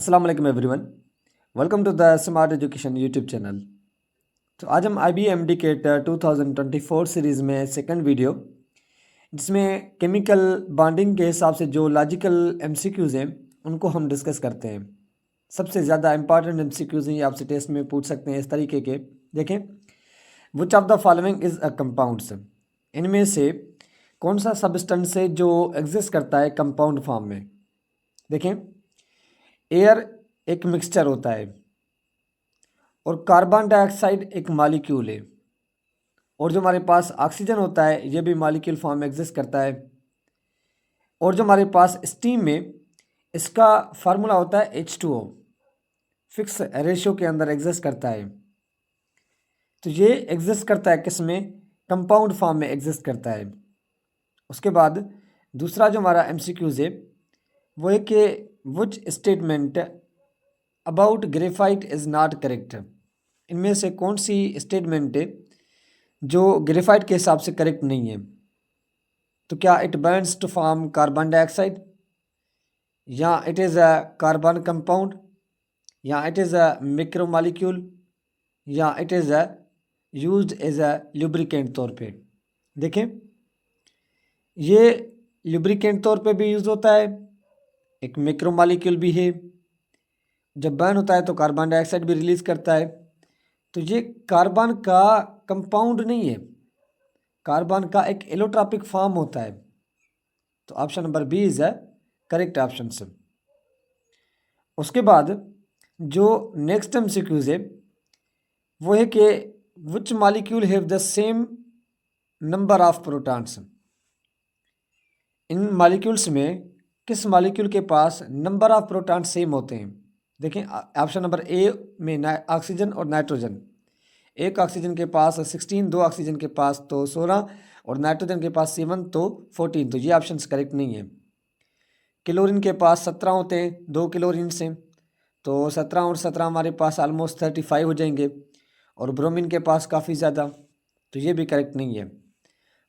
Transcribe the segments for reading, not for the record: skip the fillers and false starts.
अस्सलाम वालेकुम everyone. Welcome to the smart education YouTube channel. तो आज हम आई बी एम डी के 2024 सीरीज़ में सेकंड वीडियो, जिसमें केमिकल बॉन्डिंग के हिसाब से जो लॉजिकल एमसीक्यूज़ हैं उनको हम डिस्कस करते हैं। सबसे ज़्यादा इंपॉर्टेंट एमसीक्यूज़ हैं, ये आपसे टेस्ट में पूछ सकते हैं इस तरीके के। देखें, which of the following is a compounds, इनमें से कौन सा सब्सटेंस है जो एग्जिस्ट करता है कंपाउंड फॉर्म में। देखें, एयर एक मिक्सचर होता है और कार्बन डाइऑक्साइड एक मॉलिक्यूल है, और जो हमारे पास ऑक्सीजन होता है ये भी मॉलिक्यूल फॉर्म में एग्जिस्ट करता है, और जो हमारे पास स्टीम में इसका फार्मूला होता है H2O, फिक्स रेशियो के अंदर एग्जिस्ट करता है। तो ये एग्जिस्ट करता है किस में? कंपाउंड फॉर्म में एग्जिस्ट करता है। उसके बाद दूसरा जो हमारा एमसीक्यूज है वो है कि which statement about graphite is not correct, इनमें से कौन सी स्टेटमेंट है जो ग्रेफाइट के हिसाब से करेक्ट नहीं है। तो क्या it burns to form carbon dioxide, या it is a carbon compound, या इट इज़ अ मिक्रोमॉलिक्यूल, या it is a used as a lubricant तौर पे। देखें, ये लुब्रिकेंट तौर पे भी यूज़ होता है, एक मिक्रोमॉलिक्यूल भी है। जब बर्न होता है तो कार्बन डाइऑक्साइड भी रिलीज़ करता है। तो ये कार्बन का कंपाउंड नहीं है, कार्बन का एक एलोट्रॉपिक फॉर्म होता है। तो option number B is a correct option से। उसके बाद जो नेक्स्ट एमसीक्यूज है वो है कि which molecule have the same number of protons, in molecules में किस मॉलिक्यूल के पास नंबर ऑफ प्रोटॉन सेम होते हैं। देखें, ऑप्शन नंबर ए में ऑक्सीजन और नाइट्रोजन, एक ऑक्सीजन के पास 16, दो ऑक्सीजन के पास तो 16, और नाइट्रोजन के पास 7 तो 14। तो ये ऑप्शन करेक्ट नहीं है। क्लोरीन के पास 17 होते हैं, दो क्लोरीन से, तो 17 और 17 हमारे पास ऑलमोस्ट 35 हो जाएंगे, और ब्रोमीन के पास काफ़ी ज़्यादा, तो ये भी करेक्ट नहीं है।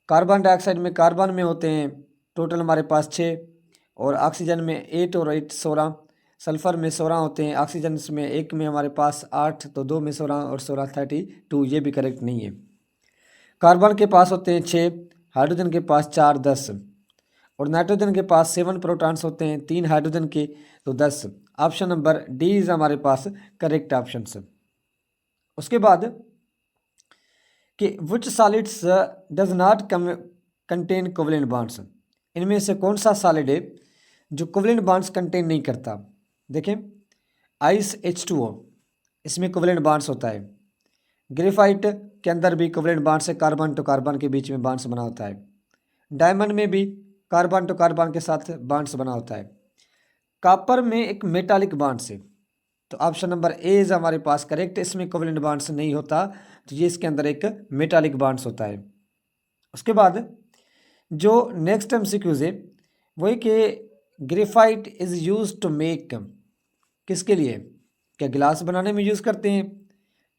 कार्बन डाइऑक्साइड में कार्बन में होते हैं टोटल हमारे पास 6, और ऑक्सीजन में 8 और 8 16, सल्फ़र में 16 होते हैं, ऑक्सीजन में एक में हमारे पास 8, तो दो में 16 और 16 32, ये भी करेक्ट नहीं है। कार्बन के पास होते हैं 6, हाइड्रोजन के पास 4 10, और नाइट्रोजन के पास 7 प्रोटॉन्स होते हैं, 3 हाइड्रोजन के तो 10। ऑप्शन नंबर डी इज़ हमारे पास करेक्ट ऑप्शन से। उसके बाद कि which solids does not contain covalent bonds, इनमें से कौन सा सॉलिड है जो कोवलेंट बॉन्ड्स कंटेन नहीं करता। देखें, आइस H2O, इसमें कोवलेंट बॉन्ड्स होता है। ग्रेफाइट के अंदर भी कोवलेंट बॉन्ड्स है, कार्बन टू कार्बन के बीच में बॉन्ड्स बना होता है। डायमंड में भी कार्बन टू कार्बन के साथ बॉन्ड्स बना होता है। कॉपर में एक मेटालिक बॉन्ड्स है, तो ऑप्शन नंबर ए इज हमारे पास करेक्ट, इसमें कोवलेंट बॉन्ड्स नहीं होता, तो ये इसके अंदर एक मेटालिक बॉन्ड्स होता है। उसके बाद जो नेक्स्ट एमसीक्यूज है वो है कि graphite is use to make, किसके लिए? क्या गिलास बनाने में यूज़ करते हैं,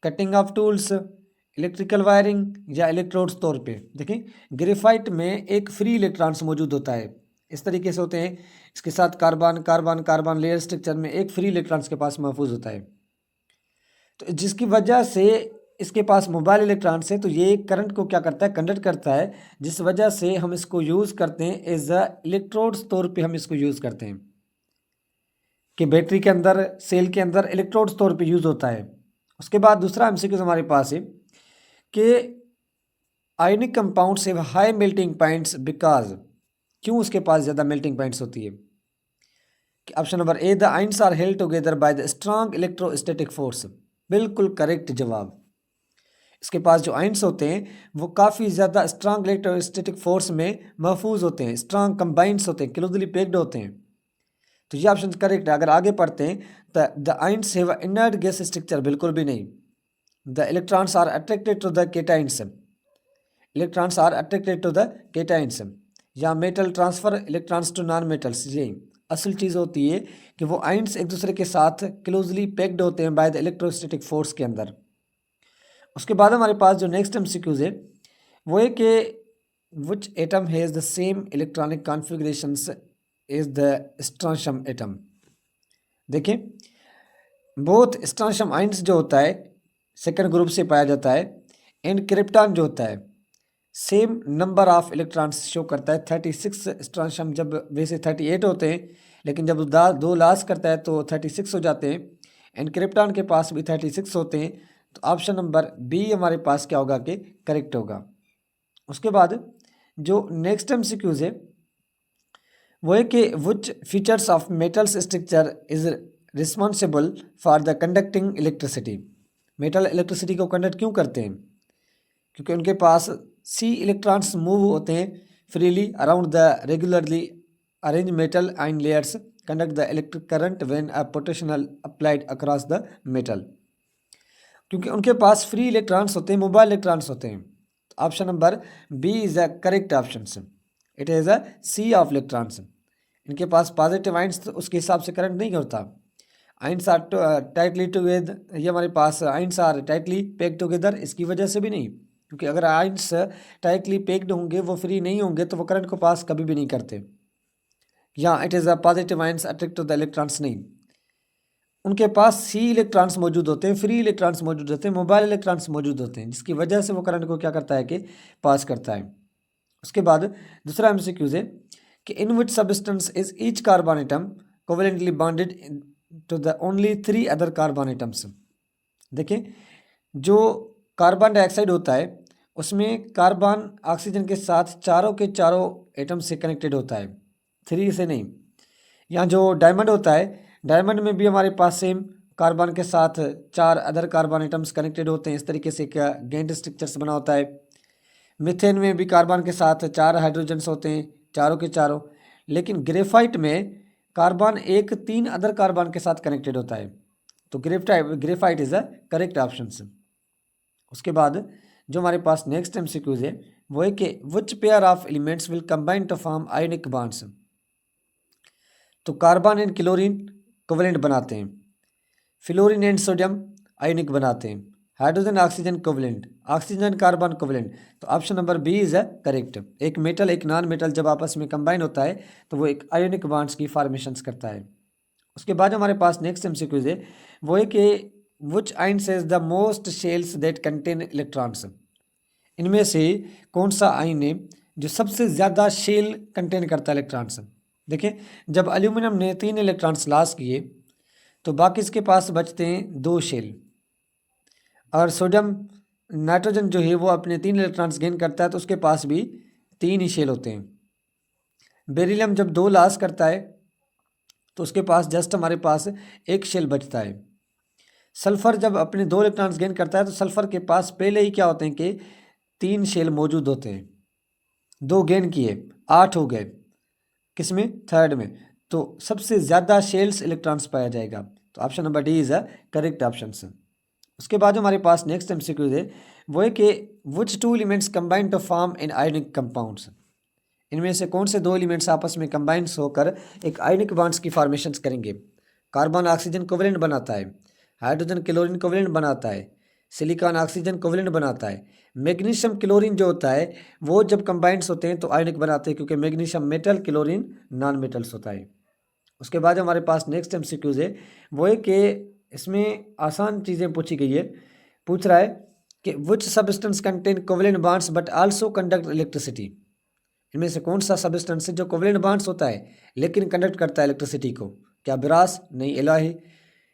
cutting of tools, electrical wiring, या इलेक्ट्रोड्स तौर पे। देखें, ग्रेफाइट में एक फ्री इलेक्ट्रॉन्स मौजूद होता है, इस तरीके से होते हैं, इसके साथ carbon carbon carbon layer structure में एक फ्री इलेक्ट्रॉन्स के पास महफूज होता है, तो जिसकी वजह से इसके पास मोबाइल इलेक्ट्रॉन्स है, तो ये करंट को क्या करता है? कंडक्ट करता है, जिस वजह से हम इसको यूज़ करते हैं एज अ इलेक्ट्रोड्स तौर पे हम इसको यूज़ करते हैं, कि बैटरी के अंदर, सेल के अंदर इलेक्ट्रोड्स तौर पे यूज़ होता है। उसके बाद दूसरा एमसीक्यू हमारे पास है कि ionic compounds have high melting points because, क्यों उसके पास ज़्यादा मेल्टिंग पॉइंट्स होती है। कि option number A, the ions are held together by the strong electrostatic force, बिल्कुल करेक्ट जवाब। इसके पास जो आयंस होते हैं वो काफ़ी ज़्यादा स्ट्रांग इलेक्ट्रोस्टैटिक फोर्स में महफूज होते हैं, स्ट्रांग कंबाइंड्स होते हैं, क्लोजली पैक्ड होते हैं, तो ये ऑप्शन करेक्ट है। अगर आगे पढ़ते हैं तो the ions have inert gas structure, बिल्कुल भी नहीं। The electrons are attracted to the cations, electrons are attracted to the cations, या metal transfer electrons to non metals, ये असल चीज़ होती है कि वो आयंस एक दूसरे के साथ क्लोजली पैक्ड होते हैं बाय द इलेक्ट्रोस्टैटिक फोर्स के अंदर। उसके बाद हमारे पास जो नेक्स्ट एमसीक्यूज है वो है कि which atom has the same electronic configurations is the strontium atom. देखिए, बोथ स्ट्रॉन्शियम आइंस जो होता है सेकंड ग्रुप से पाया जाता है, एंड क्रिप्टॉन जो होता है same number of electrons show करता है 36 स्ट्रॉन्शियम, जब वैसे 38 होते हैं लेकिन जब दो लास करता है तो 36 हो जाते हैं, एंड क्रिप्टॉन के पास भी 36 होते हैं। तो ऑप्शन नंबर बी हमारे पास क्या होगा कि करेक्ट होगा। उसके बाद जो नेक्स्ट एमसीक्यूज है वो है कि which features of metals structure is responsible for the conducting electricity. Metal electricity को कंडक्ट क्यों करते हैं? क्योंकि उनके पास सी इलेक्ट्रॉन्स मूव होते हैं freely around the regularly arrange metal ion layers conduct the electric current when a potential applied across the metal. क्योंकि उनके पास फ्री इलेक्ट्रॉन्स होते हैं, मोबाइल इलेक्ट्रॉन्स होते हैं। Option number B is the correct option. It is a sea of electrons. इनके पास positive ions तो उसके हिसाब से करंट नहीं होता। आइंस आर टाइटली टुगेदर, ये हमारे पास ions are tightly packed together, इसकी वजह से भी नहीं, क्योंकि अगर आइंस टाइटली पेक्ड होंगे वो फ्री नहीं होंगे तो वो करंट को पास कभी भी नहीं करते। या it is a positive ions attract to the electrons नहीं, उनके पास सी इलेक्ट्रॉन्स मौजूद होते हैं, फ्री इलेक्ट्रॉन्स मौजूद होते हैं, मोबाइल इलेक्ट्रॉन्स मौजूद होते हैं, जिसकी वजह से वो करंट को क्या करता है कि पास करता है। उसके बाद दूसरा एमसीक्यूज है कि in which substance is each carbon atom covalently bonded to the only 3 other carbon atoms. देखिए, जो कार्बन डाइऑक्साइड होता है उसमें कार्बन ऑक्सीजन के साथ चारों के चारों एटम से कनेक्टेड होता है, 3 से नहीं। यहाँ जो डायमंड होता है, डायमंड में भी हमारे पास सेम कार्बन के साथ 4 अदर कार्बन एटम्स कनेक्टेड होते हैं, इस तरीके से क्या गेंड स्ट्रक्चर्स बना होता है। मीथेन में भी कार्बन के साथ 4 हाइड्रोजन्स होते हैं, चारों के चारों। लेकिन ग्रेफाइट में कार्बन एक 3 अदर कार्बन के साथ कनेक्टेड होता है। तो graphite is a correct option. उसके बाद जो हमारे पास नेक्स्ट एमसीक्यूज है वो है कि which pair of elements will combine to form ionic bonds. तो कार्बन एंड क्लोरीन कोवेलेंट बनाते हैं, फ्लोरीन एंड सोडियम आयोनिक बनाते हैं, hydrogen oxygen covalent, oxygen carbon covalent. तो option number B is a correct. एक मेटल एक non metal जब आपस में कंबाइन होता है तो वो एक आयोनिक बॉन्ड्स की फॉर्मेशंस करता है। उसके बाद हमारे पास नेक्स्ट एमसीक्यूज है वो है कि विच आइन says the most shells that contain electrons. इनमें से कौन सा आइन है जो सबसे ज़्यादा शेल कंटेन करता है इलेक्ट्रॉन्स। देखिए, जब एल्यूमिनियम ने 3 इलेक्ट्रॉन्स लॉस किए तो बाकी इसके पास बचते हैं 2 शेल, और सोडियम नाइट्रोजन जो है वो अपने 3 इलेक्ट्रॉन्स गेन करता है तो उसके पास भी 3 ही शेल होते हैं। बेरिलियम जब 2 लॉस करता है तो उसके पास जस्ट हमारे पास 1 शेल बचता है। सल्फर जब अपने 2 इलेक्ट्रॉन्स गेन करता है तो सल्फर के पास पहले ही क्या होते हैं कि 3 शेल मौजूद होते हैं, 2 गेन किए 8 हो गए, किसमें? थर्ड में। तो सबसे ज़्यादा शेल्स इलेक्ट्रॉन्स पाया जाएगा। तो option number D is a correct option. उसके बाद हमारे पास नेक्स्ट एमसीक्यू है वो है कि which 2 elements combine to form in ionic compounds. इनमें से कौन से 2 एलिमेंट्स आपस में कंबाइंस होकर एक आयोनिक बॉन्ड्स की फॉर्मेशंस करेंगे। कार्बन ऑक्सीजन कोवेलेंट बनाता है, हाइड्रोजन क्लोरीन कोवेलेंट बनाता है, सिलिकॉन ऑक्सीजन कोवेलेंट बनाता है, मैग्नीशियम क्लोरीन जो होता है वो जब कंबाइंड्स होते हैं तो आयोनिक बनाते हैं, क्योंकि magnesium metal chlorine non metals होता है। उसके बाद हमारे पास नेक्स्ट एमसीक्यूज है वो है कि इसमें आसान चीज़ें पूछी गई है। पूछ रहा है कि which substance contain covalent bonds but also conduct electricity. इनमें से कौन सा सब्सटेंस है जो कोवेलेंट बॉन्ड्स होता है लेकिन कंडक्ट करता है इलेक्ट्रिसिटी को? क्या ब्रास? नहीं। एलॉय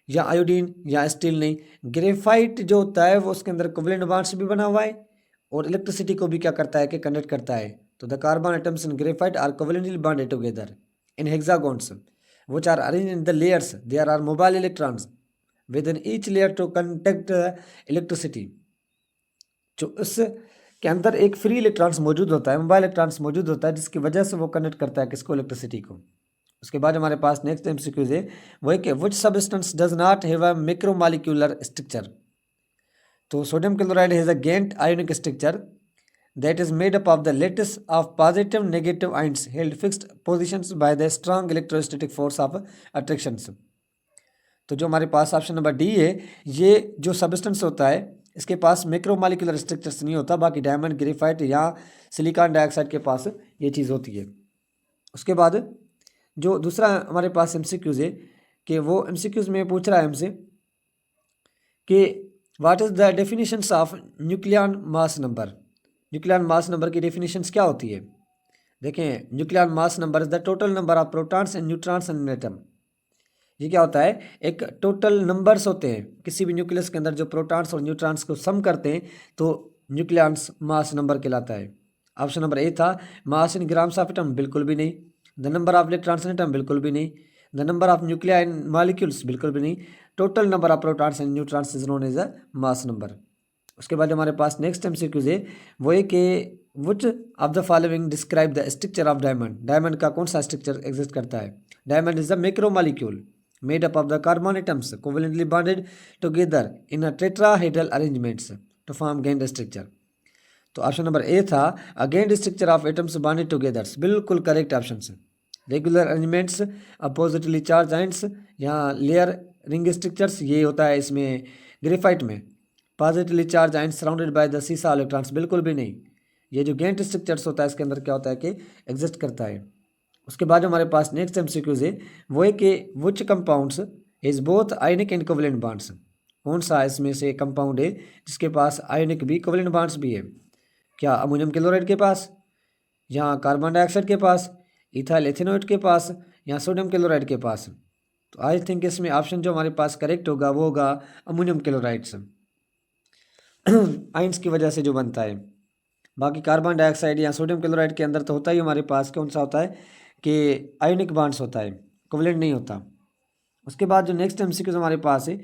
या आयोडीन या स्टील? नहीं। ग्रेफाइट जो होता है वो उसके अंदर कोवेलेंट बॉन्ड्स भी बना हुआ है और इलेक्ट्रिसिटी को भी क्या करता है कि कंडक्ट करता है। तो the carbon atoms in graphite are covalently bonded together in hexagons which are arranged in the layers. There are mobile electrons within each layer to conduct electricity. जो उसके अंदर एक फ्री इलेक्ट्रॉन्स मौजूद होता है, मोबाइल इलेक्ट्रॉन्स मौजूद होता है, जिसकी वजह से वो कनेक्ट करता है किसको? इलेक्ट्रिसिटी को। उसके बाद हमारे पास नेक्स्ट एमसीक्यूज है वो है कि which substance does not have a macromolecular structure. तो sodium chloride has a giant ionic structure that is made up of the lattice of positive negative ions held fixed positions by the strong electrostatic force of attractions. तो जो हमारे पास option number D है, ये जो substance होता है इसके पास मैक्रोमॉलिक्यूलर structures नहीं होता, बाकी डायमंड ग्रेफाइट या सिलिकॉन डाइऑक्साइड के पास ये चीज़ होती है। उसके बाद जो दूसरा हमारे पास एमसीक्यूज है कि वो एमसीक्यूज़ में पूछ रहा है हमसे कि what is the definitions of nuclear mass number. Nuclear mass number की डेफिनेशंस क्या होती है? देखें, nuclear mass number is the total number of protons and neutrons in atom. ये क्या होता है? एक टोटल नंबर्स होते हैं किसी भी न्यूक्लियस के अंदर जो प्रोटॉन्स और न्यूट्रॉन्स को सम करते हैं, तो न्यूक्लियर मास नंबर कहलाता है। ऑप्शन नंबर ए था mass in grams of atom, बिल्कुल भी नहीं। The number of electrons in atom, बिल्कुल भी नहीं। The number of nuclei in molecules, बिल्कुल भी नहीं। Total number of protons and neutrons is known as a mass number. उसके बाद हमारे पास नेक्स्ट एमसीक्यूज है, वो है कि which of the following describe the structure of diamond. Diamond का कौन सा स्ट्रक्चर एग्जिस्ट करता है? Diamond is the macromolecule made up of the carbon atoms covalently bonded together in a tetrahedral arrangements to form Gantt structure। तो option number A था अ Gantt structure of atoms bonded together, बिल्कुल correct option है। Regular arrangements, oppositely charge ions, यहाँ layer ring structures, ये होता है इसमें graphite में। Positively charge ions surrounded by the सीसा इलेक्ट्रॉन्स, बिल्कुल भी नहीं। ये जो Gantt स्ट्रक्चर्स होता है इसके अंदर क्या होता है कि एग्जिस्ट करता है। उसके बाद हमारे पास नेक्स्ट एमसीक्यूज है, वो है कि which compounds is both ionic and covalent bonds. कौन सा इसमें से कंपाउंड है जिसके पास आयनिक भी कोवेलेंट बॉन्ड्स भी है? क्या अमोनियम क्लोराइड के पास, या कार्बन डाइऑक्साइड के पास, इथाइल एथेनोएट के पास, या सोडियम क्लोराइड के पास? तो आई थिंक इसमें ऑप्शन जो हमारे पास करेक्ट होगा वो होगा अमोनियम क्लोराइड्स, आइंस की वजह से जो बनता है। बाकी कार्बन डाइऑक्साइड या सोडियम क्लोराइड के अंदर तो होता ही हमारे पास कौन सा होता है कि आयोनिक बॉन्ड्स होता है, कोवेलेंट नहीं होता। उसके बाद जो नेक्स्ट एमसीक्यूज हमारे पास है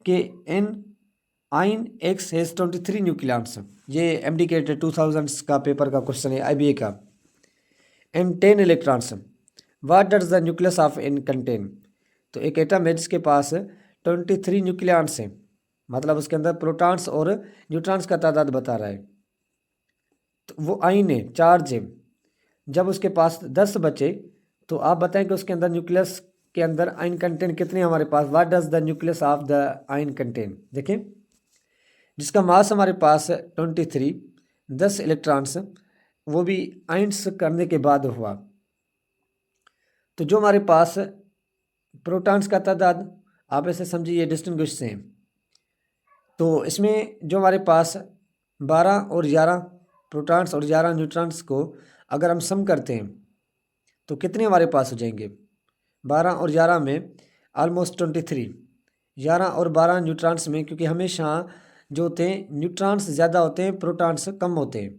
कि एन आइन एक्स हैज 23 न्यूक्लियॉन्स। ये एमडीके 2000 का पेपर का क्वेश्चन है, आईबीए का। And 10 electrons, what does the nucleus of an contain. तो एक एटम है जिसके पास 23 न्यूक्लियॉन्स हैं, मतलब उसके अंदर प्रोटॉन्स और न्यूट्रॉन्स का तादाद बता रहा है। तो वो आइन है, चार्ज है। जब उसके पास 10 बचे तो आप बताएं कि उसके अंदर न्यूक्लियस के अंदर आयन कंटेंट कितने हमारे पास। What does the nucleus of the ion content. देखें, जिसका मास हमारे पास 23, 10 इलेक्ट्रॉन्स, वो भी आयन्स करने के बाद हुआ। तो जो हमारे पास प्रोटॉन्स का तादाद, आप ऐसे समझिए ये डिस्टिंग्विश से हैं। तो इसमें जो हमारे पास 12 और 11 प्रोटॉन्स और 11 न्यूट्रॉन्स को अगर हम सम करते हैं तो कितने हमारे पास हो जाएंगे? 12 और 11 में ऑलमोस्ट 23। 11 और 12 न्यूट्रॉन्स में, क्योंकि हमेशा जो होते हैं न्यूट्रॉन्स ज़्यादा होते हैं, प्रोटॉन्स कम होते हैं।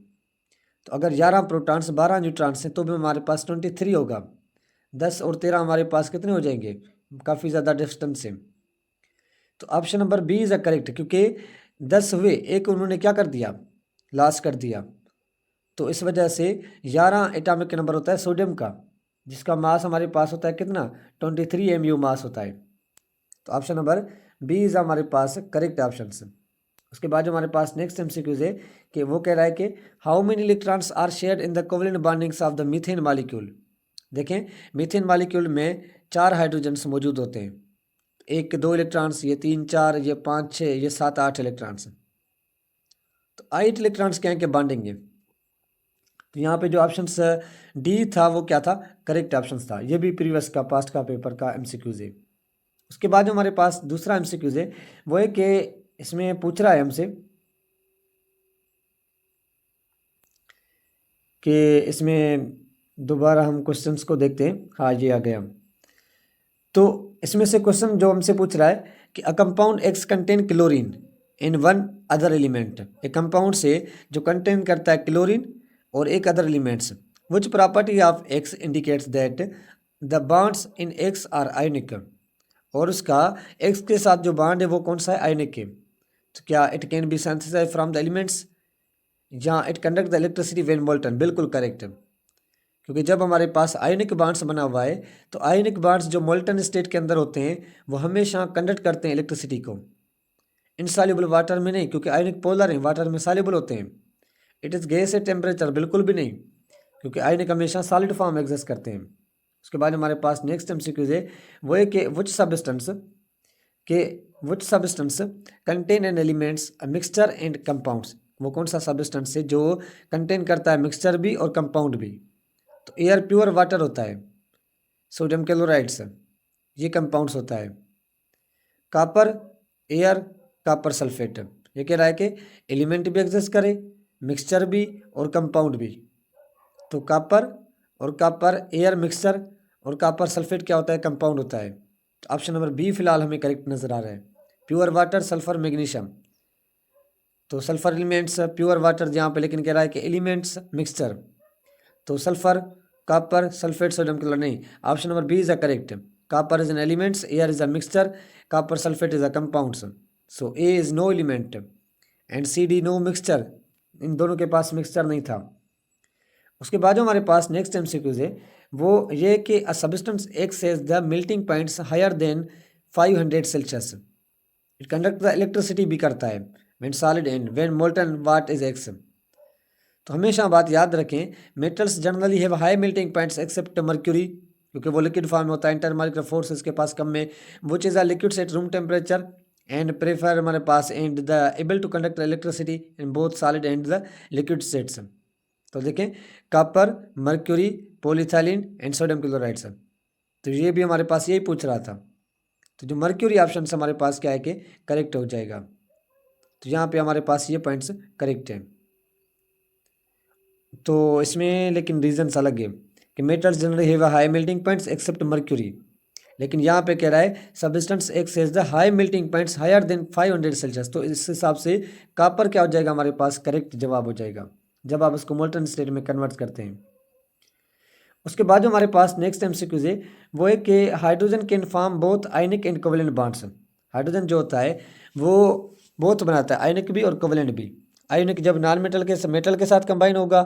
तो अगर 11 प्रोटॉन्स 12 न्यूट्रॉन्स हैं तो भी हमारे पास 23 होगा। 10 और 13 हमारे पास कितने हो जाएंगे? काफ़ी ज़्यादा डिस्टेंस है। तो option number B is a correct, क्योंकि 10 हुए, एक उन्होंने क्या कर दिया, लॉस कर दिया। तो इस वजह से 11 एटॉमिक नंबर होता है सोडियम का, जिसका मास हमारे पास होता है कितना, 23 MU मास होता है। तो ऑप्शन नंबर बी इज़ हमारे पास करेक्ट ऑप्शन है। उसके बाद जो हमारे पास नेक्स्ट एमसीक्यूज है कि वो कह रहा है कि how many electrons are shared in the covalent bondings of the methane molecule. देखें, मीथेन मॉलिक्यूल में 4 हाइड्रोजन्स मौजूद होते हैं। 1 के 2 इलेक्ट्रॉन्स, ये 3 4, ये 5 6, ये 7 8 इलेक्ट्रॉन्स। तो 8 इलेक्ट्रॉन्स क्या है कि बॉन्डिंग है। तो यहाँ पे जो ऑप्शन डी था वो क्या था, करेक्ट ऑप्शन था। ये भी प्रीवियस का पास्ट का पेपर का एमसीक्यूज है। उसके बाद जो हमारे पास दूसरा एमसीक्यूज है वो है कि इसमें पूछ रहा है हमसे कि इसमें दोबारा हम क्वेश्चंस को देखते हैं। हाँ, ये आ गया। तो इसमें से क्वेश्चन जो हमसे पूछ रहा है कि a compound X contain chlorine in one other element. एक कंपाउंड से जो कंटेन करता है क्लोरीन और एक other elements, which property of X indicates that the bonds in X are ionic. और उसका एक्स के साथ जो बॉन्ड है वो कौन सा है, आयोनिक है। तो क्या it can be synthesised from the elements, या it conduct the electricity when molten. बिल्कुल करेक्ट, क्योंकि जब हमारे पास आयोनिक बॉन्ड्स बना हुआ है तो आयोनिक बॉन्ड्स जो मोल्टन स्टेट के अंदर होते हैं वो हमेशा कंडक्ट करते हैं इलेक्ट्रिसिटी को। इनसॉल्युबल वाटर में नहीं, क्योंकि आयोनिक पोलर हैं, वाटर में सॉल्युबल होते हैं। It is gas at temperature, बिल्कुल भी नहीं, क्योंकि आयोनिक हमेशा सॉलिड फॉर्म एग्जिस्ट करते हैं। उसके बाद हमारे पास नेक्स्ट एमसीक्यूज है वो है कि which substance contain an elements mixture and compounds. वो कौन सा सब्सटेंस है जो कंटेन करता है मिक्सचर भी और कंपाउंड भी। तो एयर प्योर वाटर होता है, सोडियम क्लोराइड्स। ये कंपाउंड्स होता है। Copper, air, copper sulphate. ये कह रहा है कि एलिमेंट भी एग्जिस्ट करे, मिक्सचर भी और कंपाउंड भी। तो कॉपर और कॉपर एयर मिक्सचर और कॉपर सल्फेट क्या होता है, कंपाउंड होता है। तो ऑप्शन नंबर बी फिलहाल हमें करेक्ट नजर आ रहा है। Pure water, sulphur, magnesium. तो सल्फर एलिमेंट्स, प्योर वाटर जहाँ पे, लेकिन कह रहा है कि एलिमेंट्स मिक्सचर। तो sulphur, copper, sulphate, sodium chloride नहीं, option number B is a correct. Copper is an elements, air is a mixture, copper sulphate is a compounds. So A is no element and C D no mixture. इन दोनों के पास mixture नहीं था। उसके बाद जो हमारे पास नेक्स्ट एमसीक्यूज है वो ये कि a substance X has the melting points higher than 500 Celsius, it conduct the electricity भी करता है when solid and when molten what is X. तो हमेशा बात याद रखें, metals generally have high melting points except mercury, क्योंकि वो लिक्विड फॉर्म में होता है, इंटरमॉलिक्यूलर फोर्स इसके पास कम में, which is a liquid at room temperature and prefer हमारे पास and the able to conduct electricity in both solid and the liquid states. तो देखें, copper, mercury, polyethylene and sodium chloride sir. तो ये भी हमारे पास यही पूछ रहा था। तो जो मर्क्यूरी ऑप्शन से हमारे पास क्या है कि करेक्ट हो जाएगा। तो यहाँ पे हमारे पास ये पॉइंट्स करेक्ट है। तो इसमें लेकिन रीजन्स अलग है कि metals generally have high melting points except mercury, लेकिन यहाँ पे कह रहा है substance X has the high melting points higher than 500 Celsius. तो इस हिसाब से कॉपर क्या हो जाएगा हमारे पास, करेक्ट जवाब हो जाएगा जब आप इसको मोल्टन स्टेट में कन्वर्ट करते हैं। उसके बाद जो हमारे पास नेक्स्ट एमसीक्यूज है वो है कि hydrogen can form both ionic and covalent bonds. Hydrogen जो होता है वो बोथ बनाता है, आयनिक भी और कोवेलेंट भी। आयनिक जब नॉन मेटल के साथ कंबाइन होगा,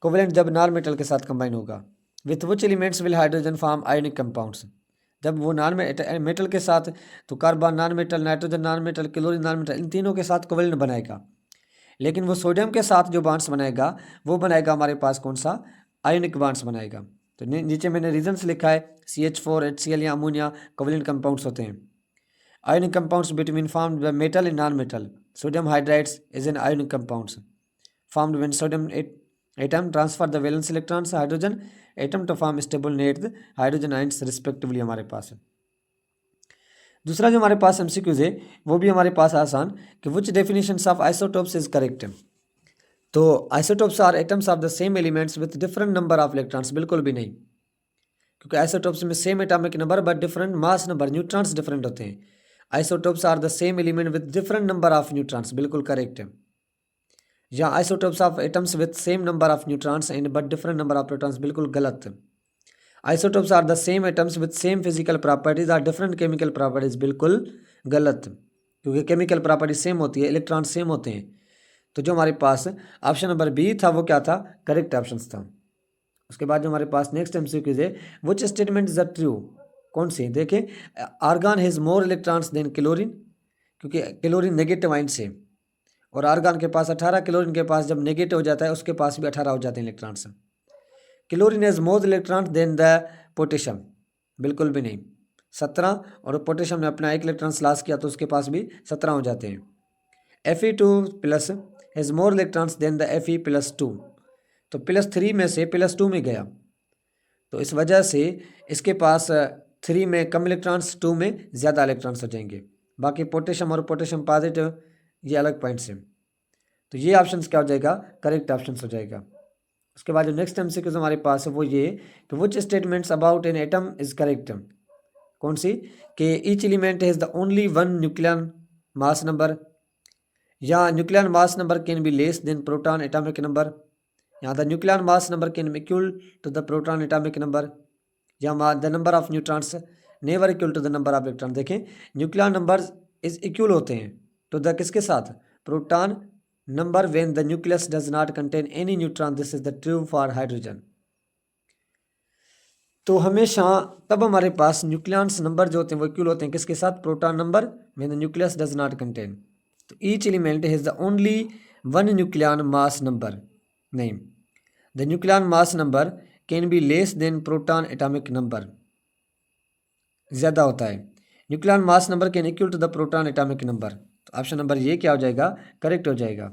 कोवेलेंट जब नॉन मेटल के साथ कंबाइन होगा। With which elements will hydrogen form ionic compounds. जब वो नॉन मेटल के साथ, तो carbon non metal, nitrogen non metal, chlorine non metal, इन तीनों के साथ कोवेलेंट बनाएगा। लेकिन वो सोडियम के साथ जो बॉन्ड्स बनाएगा वो बनाएगा हमारे पास कौन सा, आयनिक बॉन्ड्स बनाएगा। तो नीचे मैंने रीजन्स लिखा है, CH4, HCl या अमोनिया कोवेलेंट कंपाउंड्स होते हैं। Ionic compounds between formed by metal and non metal. Sodium hydrides is an ionic compounds formed when sodium atom transfer the valence electrons hydrogen atom to form stable net hydrogen ions respectively हमारे पास है। दूसरा जो हमारे पास MCQs है वो भी हमारे पास आसान कि which definitions of isotopes is correct. तो isotopes are atoms of the same elements with different number of electrons, बिल्कुल भी नहीं, क्योंकि आइसोटोप्स में same atomic number but different mass number, neutrons different होते हैं। Isotopes are the same element with different number of neutrons, बिल्कुल correct है। या isotopes of atoms with same number of neutrons and but different number of protons, बिल्कुल गलत। Isotopes are the same atoms with same physical properties are different chemical properties, बिल्कुल गलत, क्योंकि chemical property same होती है, electron same होते हैं। तो जो हमारे पास ऑप्शन नंबर बी था वो क्या था, करेक्ट ऑप्शन था। उसके बाद जो हमारे पास नेक्स्ट एमसीक्यूज है, which statement is the true, कौन सी, देखें, argon has more electrons than chlorine, क्योंकि क्लोरीन नेगेटिव आयन से, और आर्गन के पास 18, क्लोरीन के पास जब नेगेटिव हो जाता है उसके पास भी 18 हो जाते हैं electrons. Chlorine has more electrons than the potassium, बिल्कुल भी नहीं, 17, और पोटेशियम ने अपना 1 इलेक्ट्रॉन लॉस किया तो उसके पास भी 17 हो जाते हैं। Fe2 plus has more electrons than the Fe+2, तो +3 में से +2 में गया, तो इस वजह से इसके पास 3 में कम इलेक्ट्रॉन्स, 2 में ज़्यादा इलेक्ट्रॉन्स हो जाएंगे। बाकी पोटेशियम और पोटेशियम पॉजिटिव ये अलग पॉइंट्स हैं। तो ये ऑप्शन क्या हो जाएगा, करेक्ट ऑप्शन हो जाएगा। उसके बाद जो नेक्स्ट एमसीक्यूज हमारे पास है वो ये कि which statements about an atom is correct, कौन सी, कि each element has the only one nucleon mass number, या nucleon mass number can be less than proton atomic number, या the nucleon mass number can be equal to the proton atomic number, या the number of neutrons never equal to the number of electron. देखें, nucleon number is equal होते हैं तो the किसके साथ, proton number when the nucleus does not contain any neutron, this is the true for hydrogen. तो हमेशा तब हमारे पास न्यूक्लियस नंबर जो होते हैं वो इक्वल होते हैं किसके साथ, proton number when the nucleus does not contain. तो each element has the only one nucleon mass number, नहीं, the nucleon mass number can be less than proton atomic number, ज़्यादा होता है, nucleon mass number can equal to the proton atomic number. तो option number ये क्या हो जाएगा, correct हो जाएगा।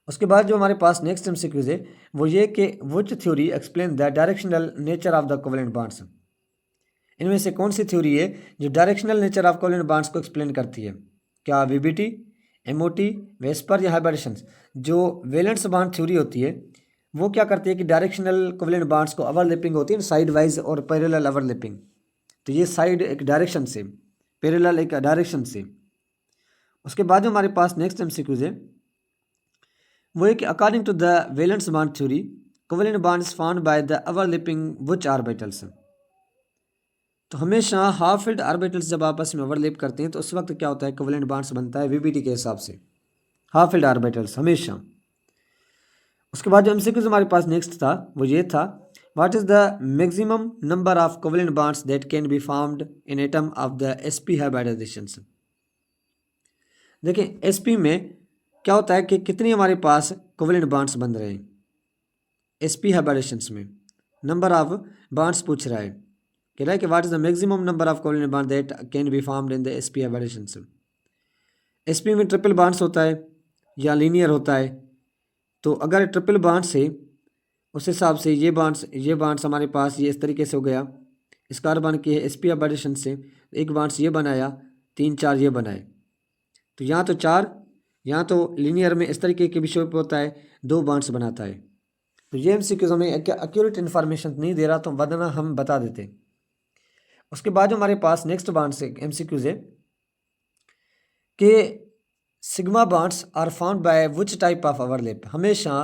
उसके बाद जो हमारे पास नेक्स्ट एमसीक्यूज है वो ये कि which theory explain the directional nature of the covalent bonds. इनमें से कौन सी थ्योरी है जो directional nature of covalent bonds को एक्सप्लेन करती है? क्या वीबीटी, एमओटी, वेस्पर या हाइब्रिडेशंस? जो वैलेंस बॉन्ड थ्योरी होती है वो क्या करती है कि डायरेक्शनल कोवलेंट बॉन्ड्स को ओवरलैपिंग होती है साइड वाइज और पैरेलल ओवरलैपिंग। तो ये साइड एक डायरेक्शन से, पैरेलल एक डायरेक्शन से। उसके बाद जो हमारे पास नेक्स्ट एमसीक्यूज है वो है कि according to the valence bond theory covalent bonds found by the overlapping which orbitals? तो हमेशा हाफ फील्ड ऑर्बिटल्स जब आपस में ओवरलैप करते हैं तो उस वक्त क्या होता है, कोवलेंट बॉन्ड्स बनता है वीबीटी के हिसाब से, हाफ फील्ड ऑर्बिटल्स हमेशा। उसके बाद जो एमसीक्यूज हमारे पास नेक्स्ट था वो ये था, what is the maximum number of covalent bonds that can be found in atom of the SP hybridisations? देखिए एसपी में क्या होता है कि कितने हमारे पास कोवलेंट बॉन्ड्स बन रहे हैं एसपी हाइब्रिडाइजेशंस में, नंबर ऑफ बॉन्ड्स पूछ रहा है, कह रहा है कि what is the maximum number of covalent bond that can be formed in the SP hybridisations? SP में ट्रिपल बॉन्ड्स होता है या लीनियर होता है? तो अगर ट्रिपल बॉन्ड्स है उस हिसाब से ये बॉन्ड्स हमारे पास ये इस तरीके से हो गया, इस कार्बन के एसपी हाइब्रिडाइजेशन से एक बॉन्ड्स ये बनाया, 3 4 ये बनाए, तो यहाँ तो 4, यहाँ तो लीनियर में इस तरीके के विषय पर होता है 2 बॉन्ड्स बनाता है। तो ये एमसीक्यूज हमें एक्यूरेट इन्फॉर्मेशन नहीं दे रहा तो वरना हम बता देते। उसके बाद जो हमारे पास नेक्स्ट बॉन्ड से एमसीक्यूज है कि sigma bonds are found by which type of overlap? हमेशा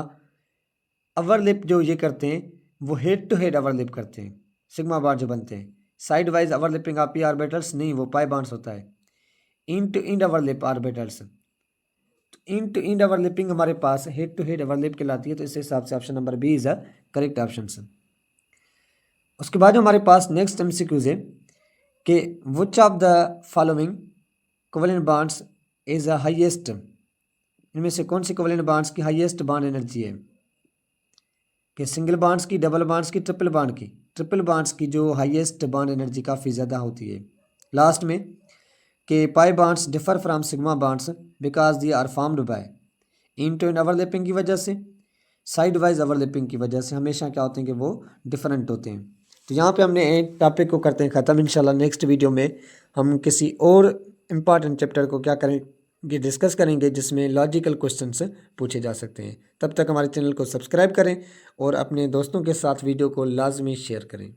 ओवरलैप जो ये करते हैं वो हेड टू हेड ओवरलैप करते हैं, सिग्मा बॉन्ड जो बनते हैं side wise overlapping of P orbitals नहीं, वो पाई बॉन्ड्स होता है। End to end overlap orbitals, तो इन टू इंड ओवरलैपिंग हमारे पास हेड टू हेड ओवरलैप कहलाती है, तो इस हिसाब से option number B is a correct option. उसके बाद जो हमारे पास नेक्स्ट एमसीक्यूज है कि which of the following covalent bonds is a highest? इनमें से कौन सी कोवलेंट बॉन्ड्स की हाईएस्ट बॉन्ड एनर्जी है? कि सिंगल बॉन्ड्स की, डबल बॉन्ड्स की, ट्रिपल बॉन्ड की? ट्रिपल बॉन्ड्स की जो हाईएस्ट बॉन्ड एनर्जी काफ़ी ज़्यादा होती है। लास्ट में कि pi bonds differ from sigma bonds because they are formed by end to end overlapping की वजह से, साइड वाइज ओवरलैपिंग की वजह से हमेशा क्या होते हैं कि वो डिफरेंट होते हैं। तो यहाँ पे हमने एक टॉपिक को करते हैं ख़त्म। इंशाल्लाह नेक्स्ट वीडियो में हम किसी और इम्पॉर्टेंट चैप्टर को क्या करेंगे, डिस्कस करेंगे जिसमें लॉजिकल क्वेश्चंस पूछे जा सकते हैं। तब तक हमारे चैनल को सब्सक्राइब करें और अपने दोस्तों के साथ वीडियो को लाजमी शेयर करें।